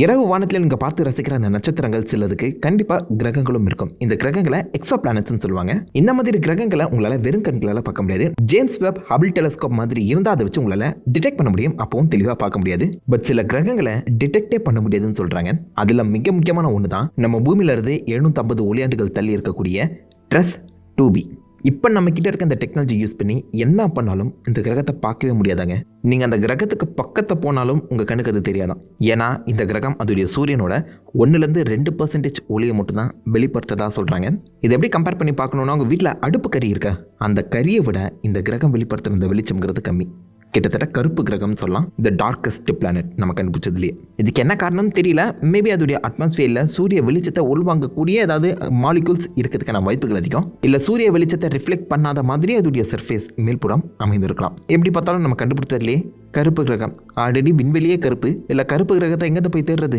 இரவு வானத்தில் நீங்கள் பார்த்து ரசிக்கிற அந்த நட்சத்திரங்கள் சிலதுக்கு கண்டிப்பாக கிரகங்களும் இருக்கும். இந்த கிரகங்களை எக்ஸோ பிளானட்ஸ்னு சொல்லுவாங்க. இந்த மாதிரி கிரகங்களை உங்களால் வெறும் கண்களால் பார்க்க முடியாது. ஜேம்ஸ் வெப் ஹபிள் டெலஸ்கோப் மாதிரி இருந்தால் அதை வச்சு உங்களால் டிடெக்ட் பண்ண முடியும், அப்பவும் தெளிவாக பார்க்க முடியாது. பட் சில கிரகங்களை டிடெக்டே பண்ண முடியாதுன்னு சொல்கிறாங்க. அதில் மிக முக்கியமான ஒன்று தான் நம்ம பூமியிலிருந்து 750 ஒளியாண்டுகள் தள்ளி இருக்கக்கூடிய ட்ரெஸ் 2b. இப்போ நம்ம கிட்ட இருக்க இந்த டெக்னாலஜி யூஸ் பண்ணி என்ன பண்ணாலும் இந்த கிரகத்தை பார்க்கவே முடியாதாங்க. நீங்கள் அந்த கிரகத்துக்கு பக்கத்தில் போனாலும் உங்கள் கண்ணுக்கு அது தெரியாதான். ஏன்னா இந்த கிரகம் அதோடைய சூரியனோட 1-2% ஒளியை மட்டும்தான் வெளிப்படுத்ததாக சொல்கிறாங்க. இதை எப்படி கம்பேர் பண்ணி பார்க்கணுன்னா, உங்கள் வீட்டில் அடுப்பு கறி இருக்கா, அந்த கறியை விட இந்த கிரகம் வெளிப்படுத்துகிற இந்த வெளிச்சம்ங்கிறது கம்மி. கிட்டத்தட்ட கருப்பு கிரகம்னு சொல்லலாம். இந்த டார்க்கஸ்ட் பிளானட் நம்ம கண்டுபிடிச்சதுலேயே. இதுக்கு என்ன காரணம்னு தெரியல. மேபி அதோடைய அட்மாஸ்பியரில் சூரிய வெளிச்சத்தை உள்வாங்கக்கூடிய ஏதாவது மாலிகூல்ஸ் இருக்கிறதுக்கான வாய்ப்புகள் அதிகம். இல்லை சூரிய வெளிச்சத்தை ரிஃப்ளெக்ட் பண்ணாத மாதிரி அதோடைய சர்ஃபேஸ் மேல்புறம் அமைந்திருக்கலாம். எப்படி பார்த்தாலும் நம்ம கண்டுபிடிச்சதுலேயே கருப்பு கிரகம். ஆல்ரெடி விண்வெளியே கருப்பு, இல்லை கருப்பு கிரகத்தை எங்கேருந்து போய் தேடுறது?